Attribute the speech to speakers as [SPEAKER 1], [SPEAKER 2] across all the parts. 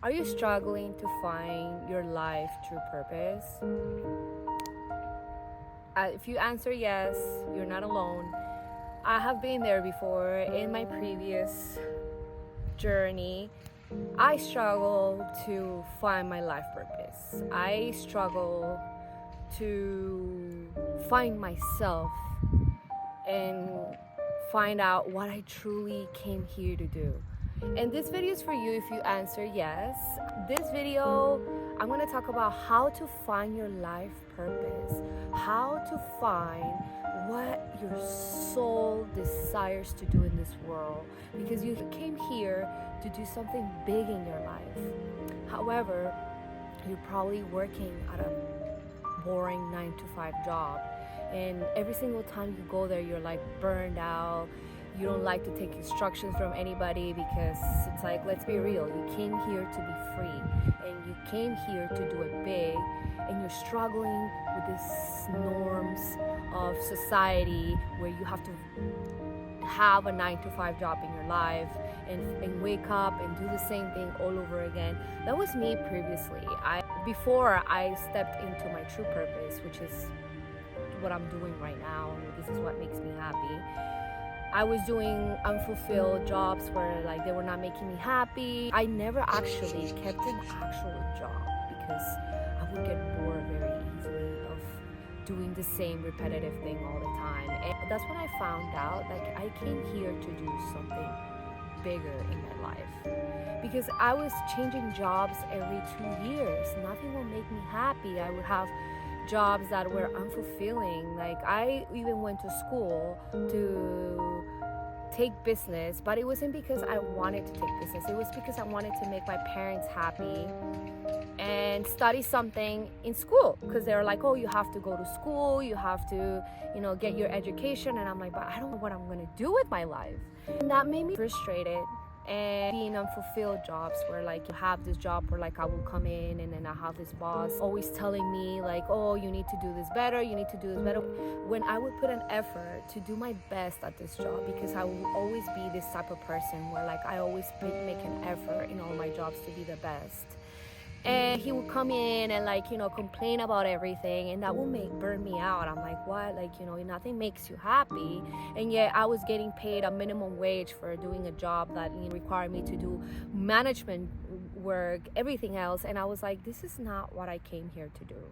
[SPEAKER 1] Are you struggling to find your life true purpose? If you answer yes, you're not alone. I have been there before. In my previous journey, I struggle to find my life purpose. I struggle to find myself and find out what I truly came here to do. And this video is for you if you answer yes. This video, I'm going to talk about how to find your life purpose, how to find what your soul desires to do in this world, because you came here to do something big in your life. However, you're probably working at a boring 9-to-5 job, and every single time you go there, you're like burned out. You don't like to take instructions from anybody because it's like, let's be real, you came here to be free and you came here to do it big, and you're struggling with these norms of society where you have to have a 9-to-5 job in your life and wake up and do the same thing all over again. That was me previously. Before I stepped into my true purpose, which is what I'm doing right now, and this is what makes me happy. I was doing unfulfilled jobs where like they were not making me happy. I never actually kept an actual job because I would get bored very easily of doing the same repetitive thing all the time. And that's when I found out like I came here to do something bigger in my life, because I was changing jobs every 2 years. Nothing will make me happy. I would have jobs that were unfulfilling. Like I even went to school to take business, but it wasn't because I wanted to take business. It was because I wanted to make my parents happy and study something in school, because they were like, oh, you have to go to school, you have to, get your education. And I'm like, but I don't know what I'm gonna do with my life. And that made me frustrated. And being unfulfilled jobs where like you have this job where like I will come in and then I have this boss always telling me like, oh, you need to do this better, you need to do this better, when I would put an effort to do my best at this job, because I will always be this type of person where like I always make an effort in all my jobs to be the best. And he would come in and like, complain about everything, and that will burn me out. I'm like, what? Like, nothing makes you happy. And yet I was getting paid a minimum wage for doing a job that required me to do management work, everything else. And I was like, this is not what I came here to do.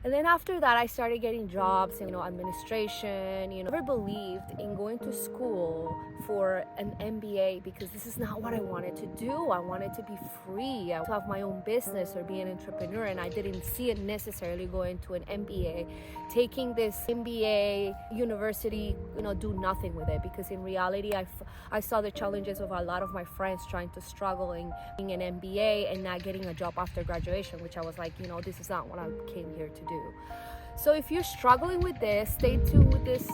[SPEAKER 1] And then after that, I started getting jobs in, administration. Never believed in going to school for an MBA, because this is not what I wanted to do. I wanted to be free, to have my own business or be an entrepreneur. And I didn't see it necessarily going to an MBA, taking this MBA university, do nothing with it. Because in reality, I saw the challenges of a lot of my friends trying to struggle in being an MBA and not getting a job after graduation, which I was like, this is not what I came here to do. So if you're struggling with this, stay tuned with this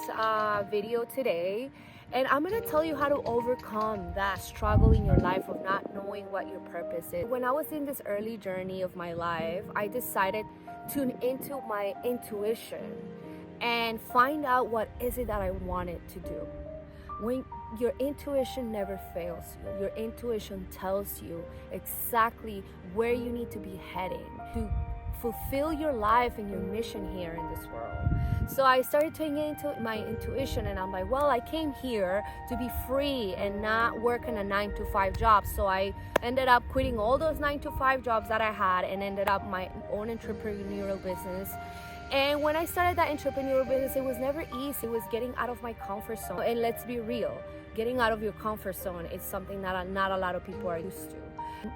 [SPEAKER 1] video today, and I'm going to tell you how to overcome that struggle in your life of not knowing what your purpose is. When I was in this early journey of my life, I decided to tune into my intuition and find out what is it that I wanted to do. When your intuition never fails you, your intuition tells you exactly where you need to be heading to fulfill your life and your mission here in this world. So I started tuning into my intuition, and I'm like, well, I came here to be free and not work in a 9-to-5 job. So I ended up quitting all those 9-to-5 jobs that I had and ended up my own entrepreneurial business. And when I started that entrepreneurial business, it was never easy. It was getting out of my comfort zone. And let's be real, getting out of your comfort zone is something that not a lot of people are used to.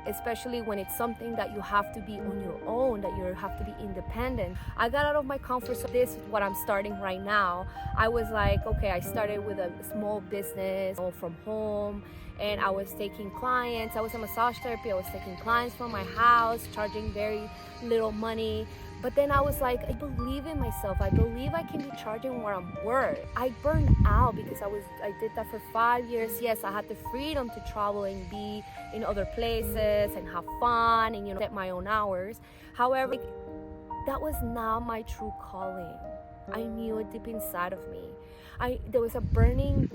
[SPEAKER 1] Especially when it's something that you have to be on your own, that you have to be independent. I got out of my comfort zone. This is what I'm starting right now. I was like, okay, I started with a small business from home, and I was taking clients. I was a massage therapy. I was taking clients from my house, charging very little money. But then I was like, I believe in myself. I believe I can be charging what I'm worth. I burned out because I did that for 5 years. Yes, I had the freedom to travel and be in other places and have fun and set my own hours. However, that was not my true calling. I knew it deep inside of me. There was a burning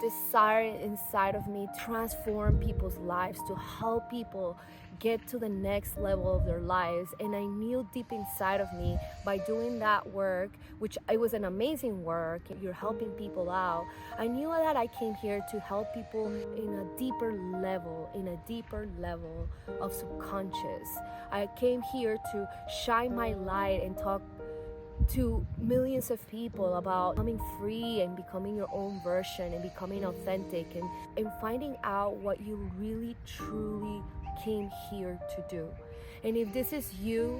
[SPEAKER 1] desire inside of me to transform people's lives, to help people get to the next level of their lives. And I knew deep inside of me, by doing that work, which it was an amazing work, you're helping people out, I knew that I came here to help people in a deeper level of subconscious. I came here to shine my light and talk to millions of people about becoming free and becoming your own version and becoming authentic and finding out what you really truly came here to do. And if this is you're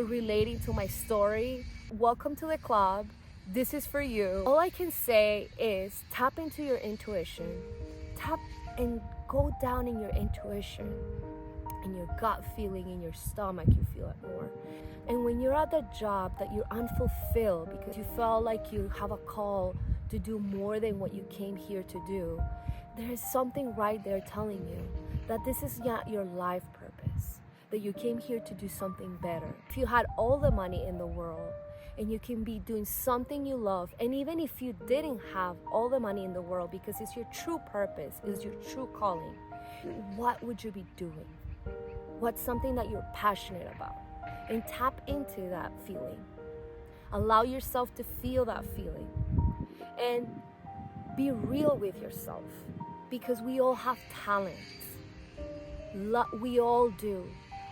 [SPEAKER 1] relating to my story, welcome to the club. This is for you. All I can say is tap into your intuition. Tap and go down in your intuition, in your gut feeling, in your stomach, you feel it more. And when you're at that job that you're unfulfilled because you felt like you have a call to do more than what you came here to do, there is something right there telling you that this is not your life purpose, that you came here to do something better. If you had all the money in the world and you can be doing something you love, and even if you didn't have all the money in the world because it's your true purpose, it's your true calling, what would you be doing? What's something that you're passionate about? And tap into that feeling. Allow yourself to feel that feeling. And be real with yourself, because we all have talents. We all do.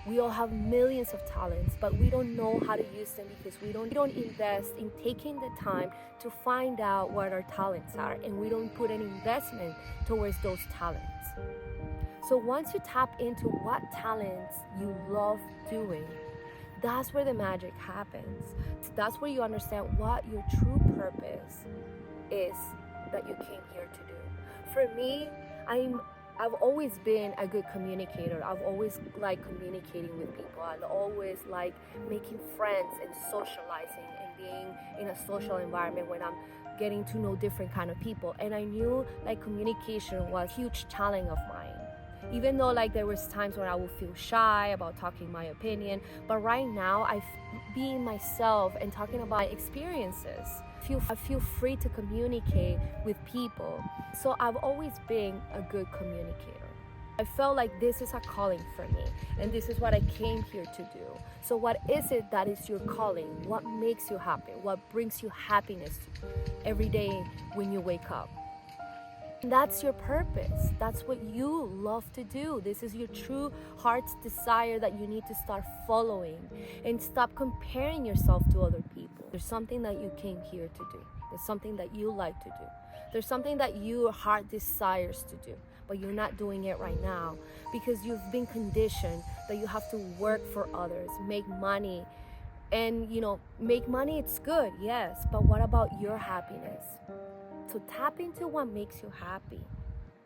[SPEAKER 1] We all have millions of talents, but we don't know how to use them because we don't invest in taking the time to find out what our talents are, and we don't put an investment towards those talents. So once you tap into what talents you love doing, that's where the magic happens. That's where you understand what your true purpose is that you came here to do. For me, I've always been a good communicator. I've always liked communicating with people. I've always liked making friends and socializing and being in a social environment when I'm getting to know different kind of people. And I knew like communication was a huge talent of mine. Even though like there was times when I would feel shy about talking my opinion, but right now being myself and talking about my experiences, I feel free to communicate with people. So I've always been a good communicator. I felt like this is a calling for me, and this is what I came here to do. So what is it that is your calling? What makes you happy? What brings you happiness every day when you wake up? That's your purpose. That's what you love to do. This is your true heart's desire that you need to start following, and stop comparing yourself to other people. There's something that you came here to do. There's something that you like to do. There's something that your heart desires to do, but you're not doing it right now because you've been conditioned that you have to work for others, make money. And make money, it's good, yes, but what about your happiness? So tap into what makes you happy,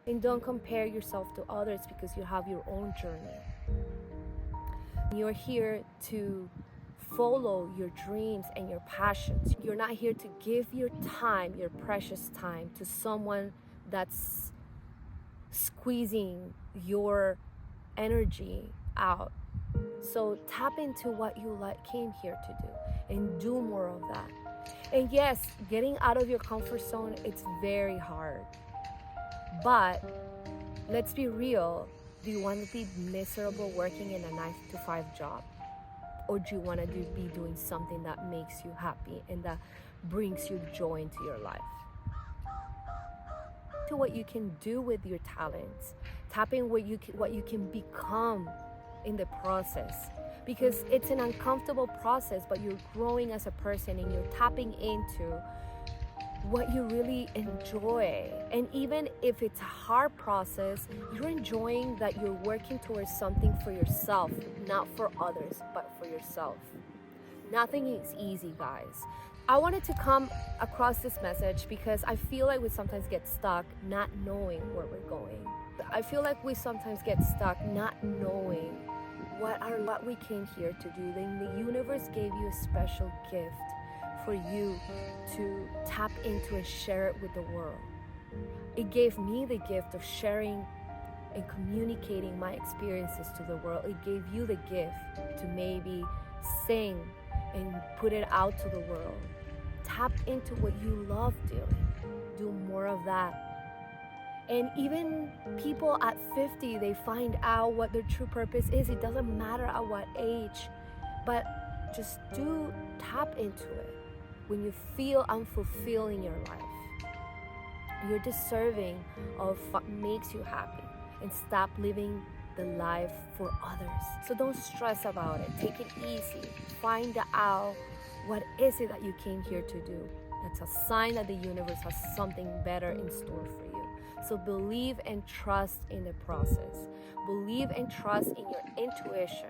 [SPEAKER 1] and don't compare yourself to others because you have your own journey. You're here to follow your dreams and your passions. You're not here to give your time, your precious time, to someone that's squeezing your energy out. So tap into what you came here to do, and do more of that. And yes, getting out of your comfort zone, it's very hard. But let's be real. Do you want to be miserable working in a 9-to-5 job? Or do you want to be doing something that makes you happy and that brings you joy into your life? To what you can do with your talents. Tap in what you can become in the process. Because it's an uncomfortable process, but you're growing as a person and you're tapping into what you really enjoy. And even if it's a hard process, you're enjoying that you're working towards something for yourself, not for others, but for yourself. Nothing is easy, guys. I wanted to come across this message because I feel like we sometimes get stuck not knowing where we're going. I feel like we sometimes get stuck not knowing what we came here to do. Then the universe gave you a special gift for you to tap into and share it with the world. It gave me the gift of sharing and communicating my experiences to the world. It gave you the gift to maybe sing and put it out to the world. Tap into what you love doing. Do more of that. And even people at 50, they find out what their true purpose is. It doesn't matter at what age, but just do tap into it. When you feel unfulfilled in your life, you're deserving of what makes you happy, and stop living the life for others. So don't stress about it. Take it easy. Find out what is it that you came here to do. That's a sign that the universe has something better in store for you. So believe and trust in the process. Believe and trust in your intuition.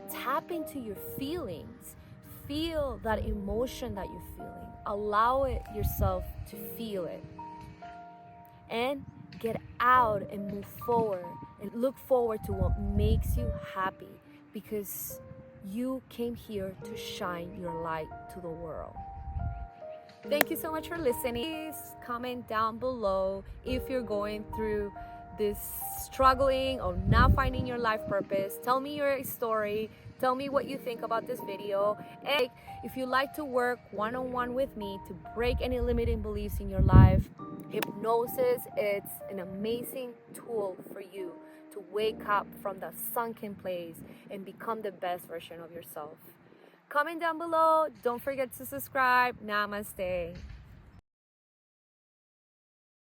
[SPEAKER 1] Tap into your feelings. Feel that emotion that you're feeling. Allow it yourself to feel it. And get out and move forward and look forward to what makes you happy, because you came here to shine your light to the world. Thank you so much for listening. Please comment down below if you're going through this struggling or not finding your life purpose. Tell me your story. Tell me what you think about this video. And if you like to work one-on-one with me to break any limiting beliefs in your life, hypnosis is an amazing tool for you to wake up from that sunken place and become the best version of yourself. Comment down below. Don't forget to subscribe. Namaste.